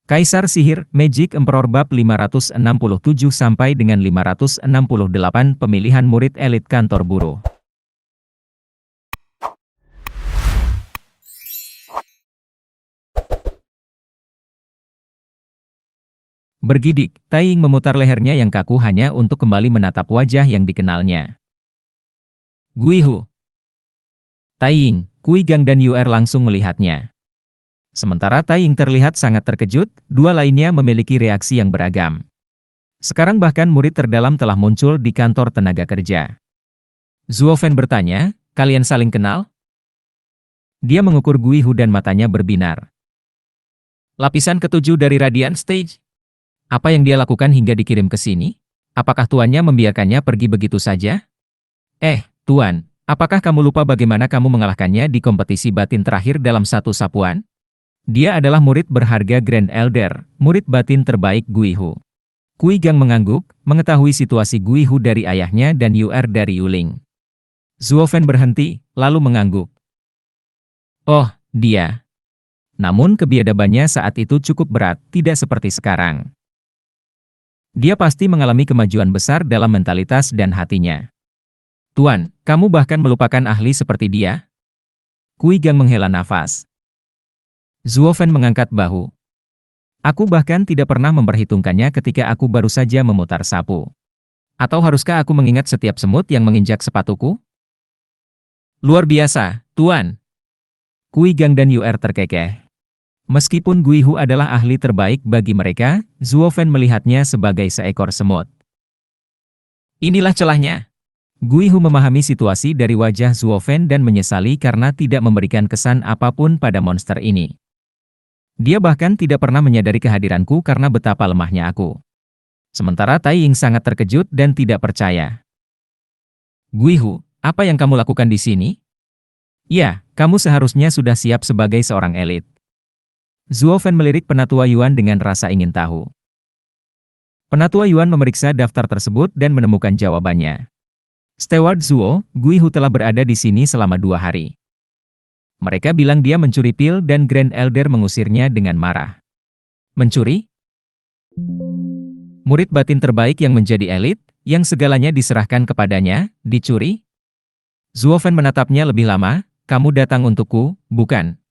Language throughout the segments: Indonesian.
Kaisar Sihir, Magic Emperor bab 567 sampai dengan 568 pemilihan murid elit kantor buruh. Bergidik, Taiying memutar lehernya yang kaku hanya untuk kembali menatap wajah yang dikenalnya. Guihu. Taiying, Kui Gang dan Yuer langsung melihatnya. Sementara Taiying terlihat sangat terkejut, dua lainnya memiliki reaksi yang beragam. Sekarang bahkan murid terdalam telah muncul di kantor tenaga kerja. Zuo Fen bertanya, kalian saling kenal? Dia mengukur Guihu dan matanya berbinar. Lapisan ketujuh dari Radiant Stage? Apa yang dia lakukan hingga dikirim ke sini? Apakah tuannya membiarkannya pergi begitu saja? Tuan, apakah kamu lupa bagaimana kamu mengalahkannya di kompetisi batin terakhir dalam satu sapuan? Dia adalah murid berharga Grand Elder, murid batin terbaik Guihu. Kui Gang mengangguk, mengetahui situasi Guihu dari ayahnya dan Yuer dari Yuling. Zuo Fen berhenti, lalu mengangguk. Oh, dia. Namun kebiadabannya saat itu cukup berat, tidak seperti sekarang. Dia pasti mengalami kemajuan besar dalam mentalitas dan hatinya. Tuan, kamu bahkan melupakan ahli seperti dia? Kui Gang menghela nafas. Zuo Fen mengangkat bahu. Aku bahkan tidak pernah memperhitungkannya ketika aku baru saja memutar sapu. Atau haruskah aku mengingat setiap semut yang menginjak sepatuku? Luar biasa, Tuan. Kui Gang dan Yuer terkekeh. Meskipun Guihu adalah ahli terbaik bagi mereka, Zuo Fen melihatnya sebagai seekor semut. Inilah celahnya. Guihu memahami situasi dari wajah Zuo Fen dan menyesali karena tidak memberikan kesan apapun pada monster ini. Dia bahkan tidak pernah menyadari kehadiranku karena betapa lemahnya aku. Sementara Taiying sangat terkejut dan tidak percaya. Guihu, apa yang kamu lakukan di sini? Ya, kamu seharusnya sudah siap sebagai seorang elit. Zuo Fen melirik Penatua Yuan dengan rasa ingin tahu. Penatua Yuan memeriksa daftar tersebut dan menemukan jawabannya. Steward Zuo, Guihu telah berada di sini selama 2 hari. Mereka bilang dia mencuri pil dan Grand Elder mengusirnya dengan marah. Mencuri? Murid batin terbaik yang menjadi elit, yang segalanya diserahkan kepadanya, dicuri? Zuo Fen menatapnya lebih lama, kamu datang untukku, bukan?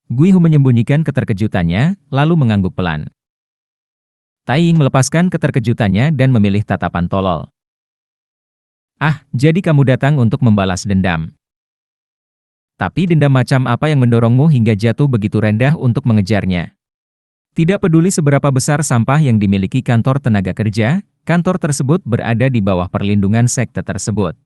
Guihu menyembunyikan keterkejutannya, lalu mengangguk pelan. Taiying melepaskan keterkejutannya dan memilih tatapan tolol. Jadi kamu datang untuk membalas dendam. Tapi dendam macam apa yang mendorongmu hingga jatuh begitu rendah untuk mengejarnya? Tidak peduli seberapa besar sampah yang dimiliki kantor tenaga kerja, kantor tersebut berada di bawah perlindungan sekte tersebut.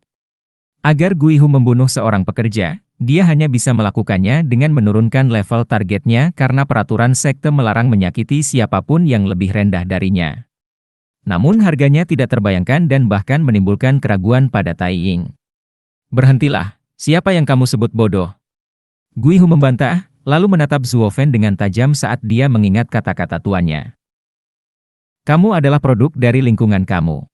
Agar Guihu membunuh seorang pekerja, dia hanya bisa melakukannya dengan menurunkan level targetnya karena peraturan sekte melarang menyakiti siapapun yang lebih rendah darinya. Namun harganya tidak terbayangkan dan bahkan menimbulkan keraguan pada Taiying. Berhentilah. Siapa yang kamu sebut bodoh? Guihu membantah, lalu menatap Zuo Fen dengan tajam saat dia mengingat kata-kata tuannya. Kamu adalah produk dari lingkungan kamu.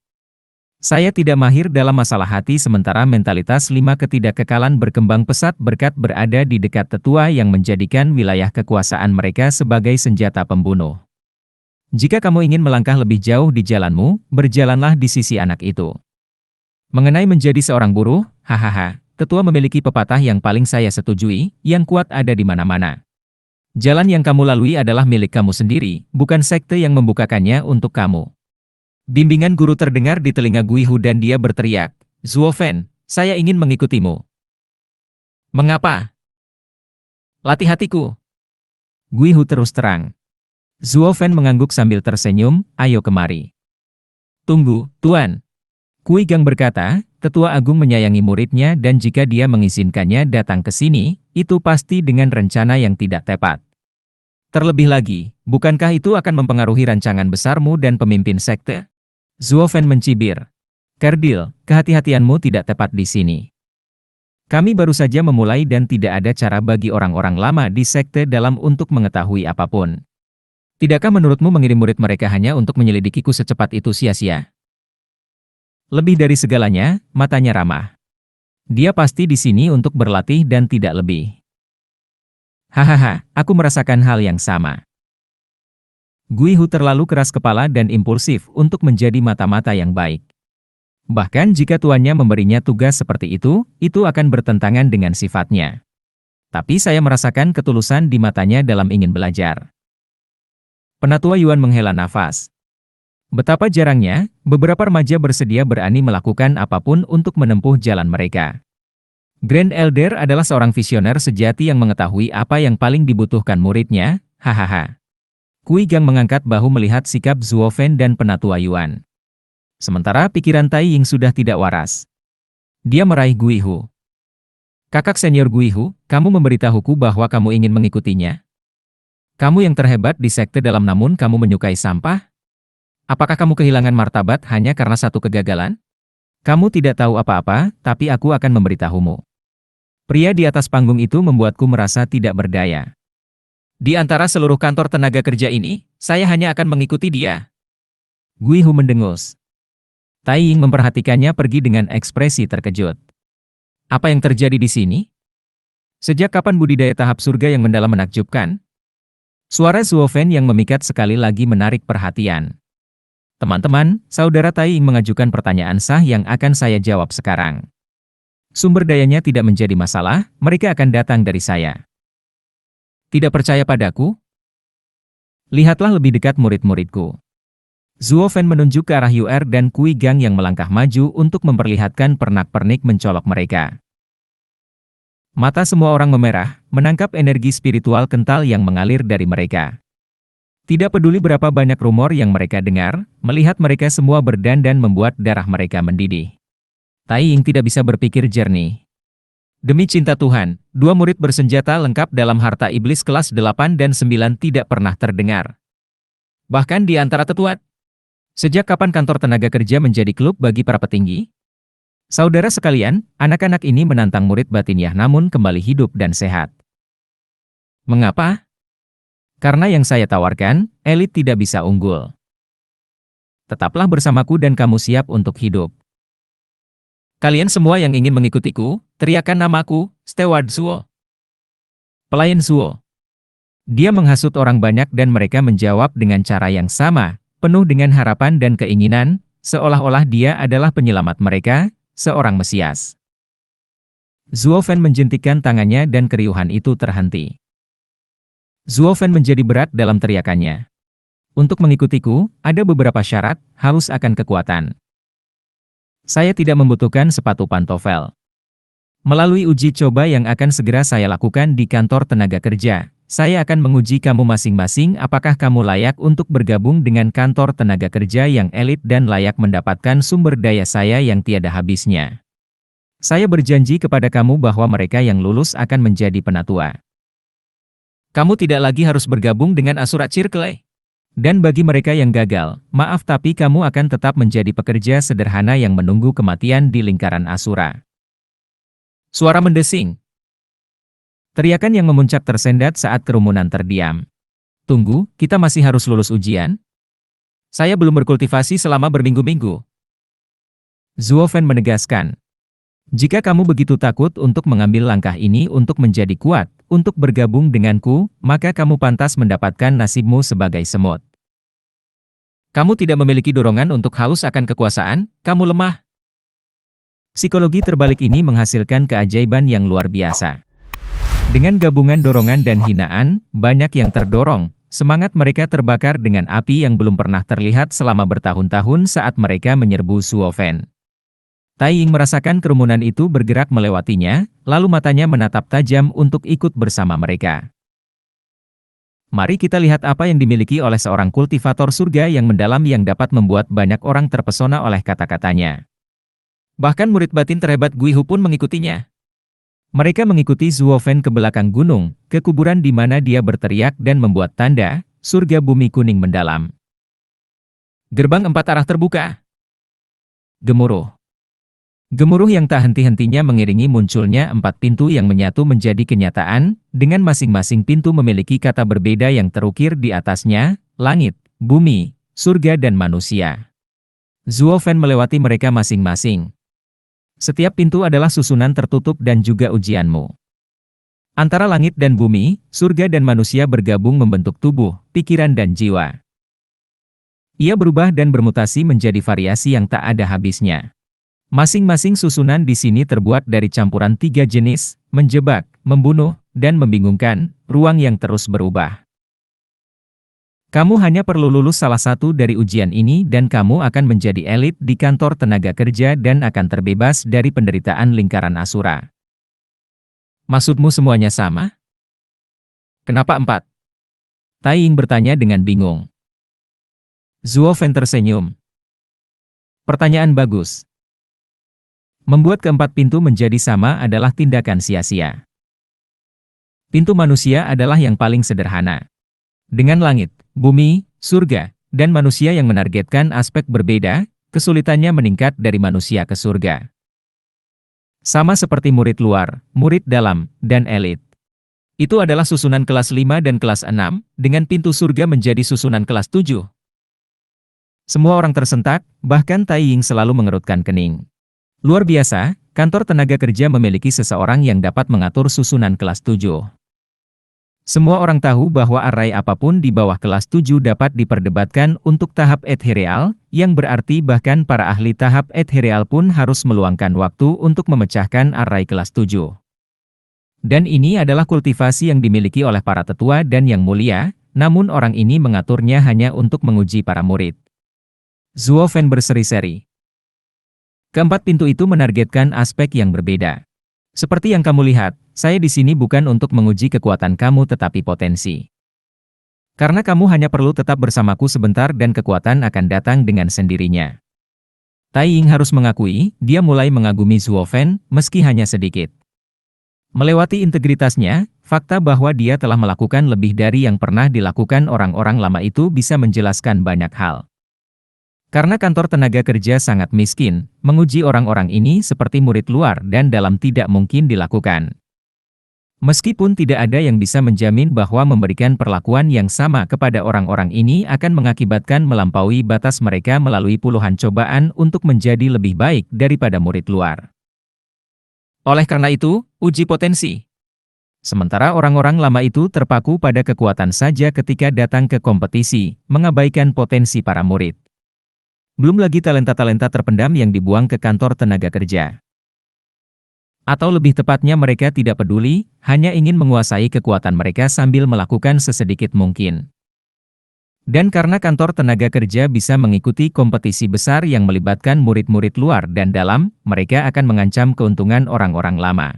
Saya tidak mahir dalam masalah hati sementara mentalitas 5 ketidakkekalan berkembang pesat berkat berada di dekat tetua yang menjadikan wilayah kekuasaan mereka sebagai senjata pembunuh. Jika kamu ingin melangkah lebih jauh di jalanmu, berjalanlah di sisi anak itu. Mengenai menjadi seorang buruh, tetua memiliki pepatah yang paling saya setujui, yang kuat ada di mana-mana. Jalan yang kamu lalui adalah milik kamu sendiri, bukan sekte yang membukakannya untuk kamu. Bimbingan guru terdengar di telinga Guihu dan dia berteriak, Zuo Fen, saya ingin mengikutimu. Mengapa? Latih hatiku. Guihu terus terang. Zuo Fen mengangguk sambil tersenyum, ayo kemari. Tunggu, Tuan. Kui Gang berkata, Tetua Agung menyayangi muridnya dan jika dia mengizinkannya datang ke sini, itu pasti dengan rencana yang tidak tepat. Terlebih lagi, bukankah itu akan mempengaruhi rancangan besarmu dan pemimpin sekte? Zuo Fen mencibir. Kerdil, kehati-hatianmu tidak tepat di sini. Kami baru saja memulai dan tidak ada cara bagi orang-orang lama di sekte dalam untuk mengetahui apapun. Tidakkah menurutmu mengirim murid mereka hanya untuk menyelidikiku secepat itu sia-sia? Lebih dari segalanya, matanya ramah. Dia pasti di sini untuk berlatih dan tidak lebih. Aku merasakan hal yang sama. Guihu terlalu keras kepala dan impulsif untuk menjadi mata-mata yang baik. Bahkan jika tuannya memberinya tugas seperti itu akan bertentangan dengan sifatnya. Tapi saya merasakan ketulusan di matanya dalam ingin belajar. Penatua Yuan menghela nafas. Betapa jarangnya, beberapa remaja bersedia berani melakukan apapun untuk menempuh jalan mereka. Grand Elder adalah seorang visioner sejati yang mengetahui apa yang paling dibutuhkan muridnya, hahaha. Kui Gang mengangkat bahu melihat sikap Zuo Fen dan Penatua Yuan. Sementara pikiran Tai Ying sudah tidak waras. Dia meraih Guihu. Kakak senior Guihu, kamu memberitahuku bahwa kamu ingin mengikutinya? Kamu yang terhebat di sekte dalam namun kamu menyukai sampah? Apakah kamu kehilangan martabat hanya karena satu kegagalan? Kamu tidak tahu apa-apa, tapi aku akan memberitahumu. Pria di atas panggung itu membuatku merasa tidak berdaya. Di antara seluruh kantor tenaga kerja ini, saya hanya akan mengikuti dia. Guihu mendengus. Tai Ying memperhatikannya pergi dengan ekspresi terkejut. Apa yang terjadi di sini? Sejak kapan budidaya tahap surga yang mendalam menakjubkan? Suara Zuo Fen yang memikat sekali lagi menarik perhatian. Teman-teman, saudara Tai Ying mengajukan pertanyaan sah yang akan saya jawab sekarang. Sumber dayanya tidak menjadi masalah, mereka akan datang dari saya. Tidak percaya padaku? Lihatlah lebih dekat murid-muridku. Zuo Fen menunjuk ke arah Yuer dan Kui Gang yang melangkah maju untuk memperlihatkan pernak-pernik mencolok mereka. Mata semua orang memerah, menangkap energi spiritual kental yang mengalir dari mereka. Tidak peduli berapa banyak rumor yang mereka dengar, melihat mereka semua berdandan membuat darah mereka mendidih. Tai Ying tidak bisa berpikir jernih. Demi cinta Tuhan, dua murid bersenjata lengkap dalam harta iblis kelas 8 dan 9 tidak pernah terdengar. Bahkan di antara tetuat. Sejak kapan kantor tenaga kerja menjadi klub bagi para petinggi? Saudara sekalian, anak-anak ini menantang murid batiniah namun kembali hidup dan sehat. Mengapa? Karena yang saya tawarkan, elit tidak bisa unggul. Tetaplah bersamaku dan kamu siap untuk hidup. Kalian semua yang ingin mengikutiku, teriakan namaku, Steward Zuo. Pelayan Zuo. Dia menghasut orang banyak dan mereka menjawab dengan cara yang sama, penuh dengan harapan dan keinginan, seolah-olah dia adalah penyelamat mereka, seorang Mesias. Zuo Fen menjentikkan tangannya dan keriuhan itu terhenti. Zuo Fen menjadi berat dalam teriakannya. Untuk mengikutiku, ada beberapa syarat, haus akan kekuatan. Saya tidak membutuhkan sepatu pantofel. Melalui uji coba yang akan segera saya lakukan di kantor tenaga kerja, saya akan menguji kamu masing-masing apakah kamu layak untuk bergabung dengan kantor tenaga kerja yang elit dan layak mendapatkan sumber daya saya yang tiada habisnya. Saya berjanji kepada kamu bahwa mereka yang lulus akan menjadi penatua. Kamu tidak lagi harus bergabung dengan Asura Circle. Dan bagi mereka yang gagal, maaf tapi kamu akan tetap menjadi pekerja sederhana yang menunggu kematian di lingkaran Asura. Suara mendesing. Teriakan yang memuncak tersendat saat kerumunan terdiam. Tunggu, kita masih harus lulus ujian? Saya belum berkultivasi selama berminggu-minggu. Zuo Fen menegaskan. Jika kamu begitu takut untuk mengambil langkah ini untuk menjadi kuat, untuk bergabung denganku, maka kamu pantas mendapatkan nasibmu sebagai semut. Kamu tidak memiliki dorongan untuk haus akan kekuasaan, kamu lemah. Psikologi terbalik ini menghasilkan keajaiban yang luar biasa. Dengan gabungan dorongan dan hinaan, banyak yang terdorong, semangat mereka terbakar dengan api yang belum pernah terlihat selama bertahun-tahun saat mereka menyerbu Zuo Fen. Tai Ying merasakan kerumunan itu bergerak melewatinya, lalu matanya menatap tajam untuk ikut bersama mereka. Mari kita lihat apa yang dimiliki oleh seorang kultivator surga yang mendalam yang dapat membuat banyak orang terpesona oleh kata-katanya. Bahkan murid batin terhebat Guihu pun mengikutinya. Mereka mengikuti Zuo Fen ke belakang gunung, ke kuburan di mana dia berteriak dan membuat tanda, surga bumi kuning mendalam. Gerbang 4 arah terbuka. Gemuruh. Gemuruh yang tak henti-hentinya mengiringi munculnya 4 pintu yang menyatu menjadi kenyataan, dengan masing-masing pintu memiliki kata berbeda yang terukir di atasnya, langit, bumi, surga dan manusia. Zuo Fen melewati mereka masing-masing. Setiap pintu adalah susunan tertutup dan juga ujianmu. Antara langit dan bumi, surga dan manusia bergabung membentuk tubuh, pikiran dan jiwa. Ia berubah dan bermutasi menjadi variasi yang tak ada habisnya. Masing-masing susunan di sini terbuat dari campuran 3 jenis, menjebak, membunuh, dan membingungkan, ruang yang terus berubah. Kamu hanya perlu lulus salah satu dari ujian ini dan kamu akan menjadi elit di kantor tenaga kerja dan akan terbebas dari penderitaan lingkaran Asura. Maksudmu semuanya sama? Kenapa 4? Tai Ying bertanya dengan bingung. Zuo Fen tersenyum. Pertanyaan bagus. Membuat keempat pintu menjadi sama adalah tindakan sia-sia. Pintu manusia adalah yang paling sederhana. Dengan langit, bumi, surga, dan manusia yang menargetkan aspek berbeda, kesulitannya meningkat dari manusia ke surga. Sama seperti murid luar, murid dalam, dan elit. Itu adalah susunan kelas 5 dan kelas 6, dengan pintu surga menjadi susunan kelas 7. Semua orang tersentak, bahkan Tai Ying selalu mengerutkan kening. Luar biasa, kantor tenaga kerja memiliki seseorang yang dapat mengatur susunan kelas 7. Semua orang tahu bahwa array apapun di bawah kelas 7 dapat diperdebatkan untuk tahap ethereal, yang berarti bahkan para ahli tahap ethereal pun harus meluangkan waktu untuk memecahkan array kelas 7. Dan ini adalah kultivasi yang dimiliki oleh para tetua dan yang mulia, namun orang ini mengaturnya hanya untuk menguji para murid. Zuo Fen berseri-seri. Keempat pintu itu menargetkan aspek yang berbeda. Seperti yang kamu lihat, saya di sini bukan untuk menguji kekuatan kamu tetapi potensi. Karena kamu hanya perlu tetap bersamaku sebentar dan kekuatan akan datang dengan sendirinya. Tai Ying harus mengakui, dia mulai mengagumi Zuo Fen, meski hanya sedikit. Melewati integritasnya, fakta bahwa dia telah melakukan lebih dari yang pernah dilakukan orang-orang lama itu bisa menjelaskan banyak hal. Karena kantor tenaga kerja sangat miskin, menguji orang-orang ini seperti murid luar dan dalam tidak mungkin dilakukan. Meskipun tidak ada yang bisa menjamin bahwa memberikan perlakuan yang sama kepada orang-orang ini akan mengakibatkan melampaui batas mereka melalui puluhan cobaan untuk menjadi lebih baik daripada murid luar. Oleh karena itu, uji potensi. Sementara orang-orang lama itu terpaku pada kekuatan saja ketika datang ke kompetisi, mengabaikan potensi para murid. Belum lagi talenta-talenta terpendam yang dibuang ke kantor tenaga kerja. Atau lebih tepatnya mereka tidak peduli, hanya ingin menguasai kekuatan mereka sambil melakukan sesedikit mungkin. Dan karena kantor tenaga kerja bisa mengikuti kompetisi besar yang melibatkan murid-murid luar dan dalam, mereka akan mengancam keuntungan orang-orang lama.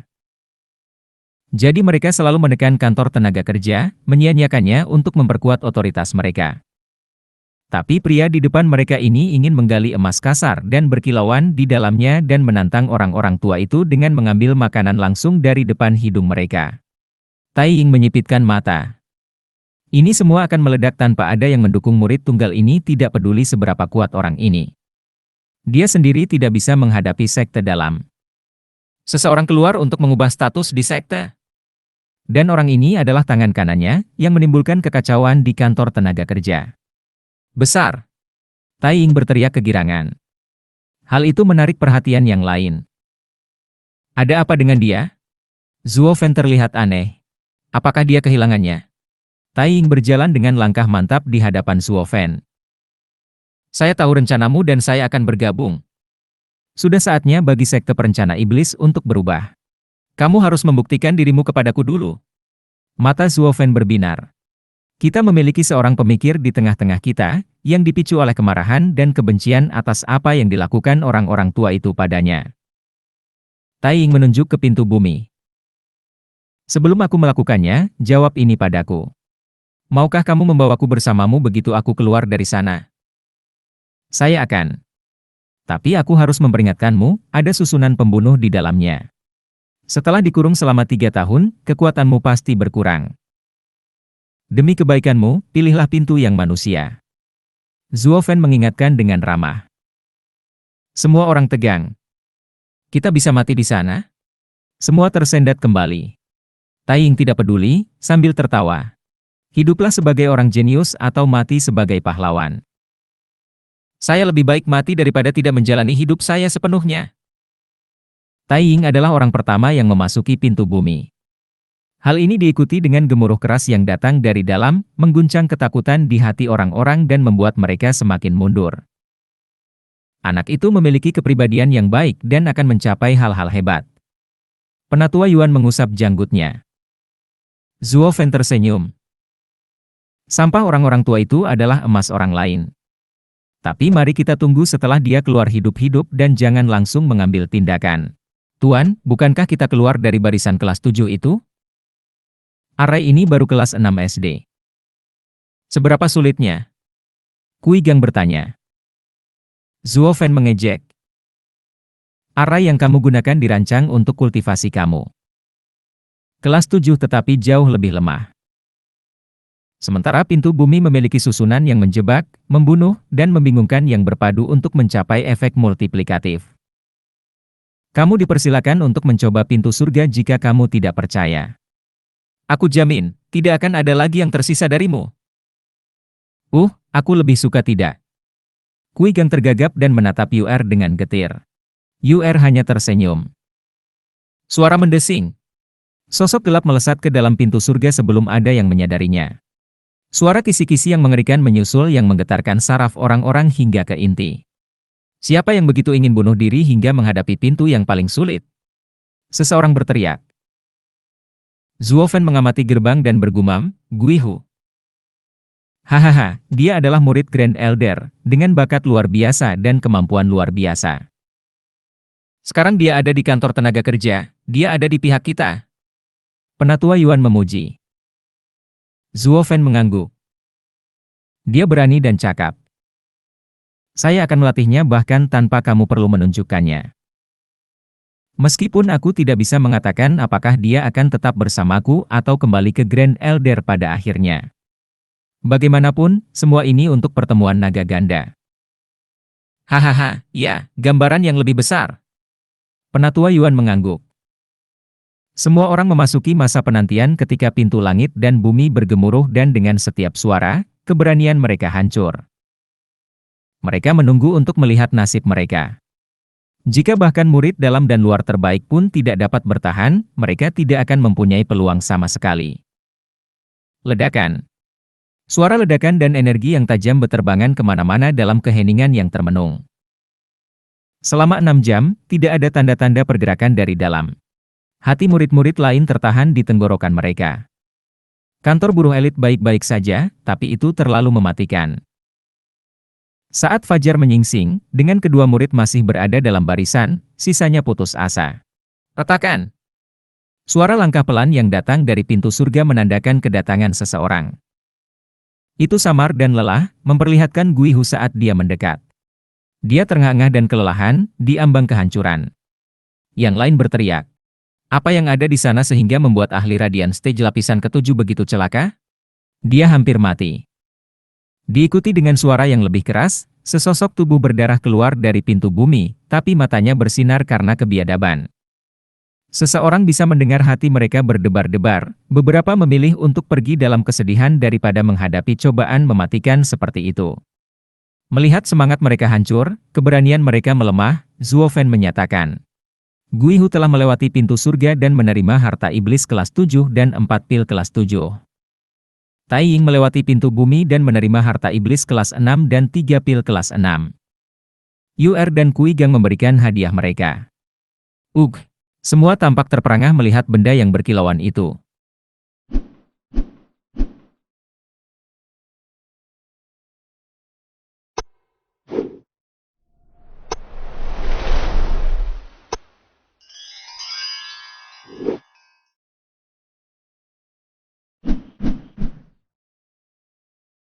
Jadi mereka selalu menekan kantor tenaga kerja, menyia-nyiakannya untuk memperkuat otoritas mereka. Tapi pria di depan mereka ini ingin menggali emas kasar dan berkilauan di dalamnya dan menantang orang-orang tua itu dengan mengambil makanan langsung dari depan hidung mereka. Tai Ying menyipitkan mata. Ini semua akan meledak tanpa ada yang mendukung murid tunggal ini tidak peduli seberapa kuat orang ini. Dia sendiri tidak bisa menghadapi sekte dalam. Seseorang keluar untuk mengubah status di sekte. Dan orang ini adalah tangan kanannya yang menimbulkan kekacauan di kantor tenaga kerja. Besar. Tai Ying berteriak kegirangan. Hal itu menarik perhatian yang lain. Ada apa dengan dia? Zuo Fen terlihat aneh. Apakah dia kehilangannya? Tai Ying berjalan dengan langkah mantap di hadapan Zuo Fen. Saya tahu rencanamu dan saya akan bergabung. Sudah saatnya bagi sekte perencana iblis untuk berubah. Kamu harus membuktikan dirimu kepadaku dulu. Mata Zuo Fen berbinar. Kita memiliki seorang pemikir di tengah-tengah kita, yang dipicu oleh kemarahan dan kebencian atas apa yang dilakukan orang-orang tua itu padanya. Tai Ying menunjuk ke pintu bumi. Sebelum aku melakukannya, jawab ini padaku. Maukah kamu membawaku bersamamu begitu aku keluar dari sana? Saya akan. Tapi aku harus memperingatkanmu, ada susunan pembunuh di dalamnya. Setelah dikurung selama 3 tahun, kekuatanmu pasti berkurang. Demi kebaikanmu, pilihlah pintu yang manusia. Zuo Fen mengingatkan dengan ramah. Semua orang tegang. Kita bisa mati di sana? Semua tersendat kembali. Tai Ying tidak peduli, sambil tertawa. Hiduplah sebagai orang jenius atau mati sebagai pahlawan. Saya lebih baik mati daripada tidak menjalani hidup saya sepenuhnya. Tai Ying adalah orang pertama yang memasuki pintu bumi. Hal ini diikuti dengan gemuruh keras yang datang dari dalam, mengguncang ketakutan di hati orang-orang dan membuat mereka semakin mundur. Anak itu memiliki kepribadian yang baik dan akan mencapai hal-hal hebat. Penatua Yuan mengusap janggutnya. Zuo Fen tersenyum. Sampah orang-orang tua itu adalah emas orang lain. Tapi mari kita tunggu setelah dia keluar hidup-hidup dan jangan langsung mengambil tindakan. Tuan, bukankah kita keluar dari barisan kelas 7 itu? Arai ini baru kelas 6 SD. Seberapa sulitnya? Kui Gang bertanya. Zuo Fen mengejek. Arai yang kamu gunakan dirancang untuk kultivasi kamu. Kelas 7 tetapi jauh lebih lemah. Sementara pintu bumi memiliki susunan yang menjebak, membunuh, dan membingungkan yang berpadu untuk mencapai efek multiplikatif. Kamu dipersilakan untuk mencoba pintu surga jika kamu tidak percaya. Aku jamin, tidak akan ada lagi yang tersisa darimu. Aku lebih suka tidak. Kui Gang tergagap dan menatap UR dengan getir. UR hanya tersenyum. Suara mendesing. Sosok gelap melesat ke dalam pintu surga sebelum ada yang menyadarinya. Suara kisi-kisi yang mengerikan menyusul yang menggetarkan saraf orang-orang hingga ke inti. Siapa yang begitu ingin bunuh diri hingga menghadapi pintu yang paling sulit? Seseorang berteriak. Zuo Fen mengamati gerbang dan bergumam, Guihu. Hahaha, dia adalah murid Grand Elder, dengan bakat luar biasa dan kemampuan luar biasa. Sekarang dia ada di kantor tenaga kerja, dia ada di pihak kita. Penatua Yuan memuji. Zuo Fen mengangguk. Dia berani dan cakap. Saya akan melatihnya bahkan tanpa kamu perlu menunjukkannya. Meskipun aku tidak bisa mengatakan apakah dia akan tetap bersamaku atau kembali ke Grand Elder pada akhirnya. Bagaimanapun, semua ini untuk pertemuan naga ganda. Hahaha, ya, gambaran yang lebih besar. Penatua Yuan mengangguk. Semua orang memasuki masa penantian ketika pintu langit dan bumi bergemuruh dan dengan setiap suara, keberanian mereka hancur. Mereka menunggu untuk melihat nasib mereka. Jika bahkan murid dalam dan luar terbaik pun tidak dapat bertahan, mereka tidak akan mempunyai peluang sama sekali. Ledakan. Suara ledakan dan energi yang tajam berterbangan kemana-mana dalam keheningan yang termenung. Selama 6 jam, tidak ada tanda-tanda pergerakan dari dalam. Hati murid-murid lain tertahan di tenggorokan mereka. Kantor buruh elit baik-baik saja, tapi itu terlalu mematikan. Saat fajar menyingsing, dengan kedua murid masih berada dalam barisan, sisanya putus asa. Retakan. Suara langkah pelan yang datang dari pintu surga menandakan kedatangan seseorang. Itu samar dan lelah, memperlihatkan Guihu saat dia mendekat. Dia terengah-engah dan kelelahan, di ambang kehancuran. Yang lain berteriak. Apa yang ada di sana sehingga membuat ahli radian stage lapisan ke-7 begitu celaka? Dia hampir mati. Diikuti dengan suara yang lebih keras, sesosok tubuh berdarah keluar dari pintu bumi, tapi matanya bersinar karena kebiadaban. Seseorang bisa mendengar hati mereka berdebar-debar, beberapa memilih untuk pergi dalam kesedihan daripada menghadapi cobaan mematikan seperti itu. Melihat semangat mereka hancur, keberanian mereka melemah, Zuo Fen menyatakan. Guihu telah melewati pintu surga dan menerima harta iblis kelas 7 dan 4 pil kelas 7. Tai Ying melewati pintu bumi dan menerima harta iblis kelas 6 dan 3 pil kelas 6. UR dan Kui Gang memberikan hadiah mereka. Semua tampak terperangah melihat benda yang berkilauan itu.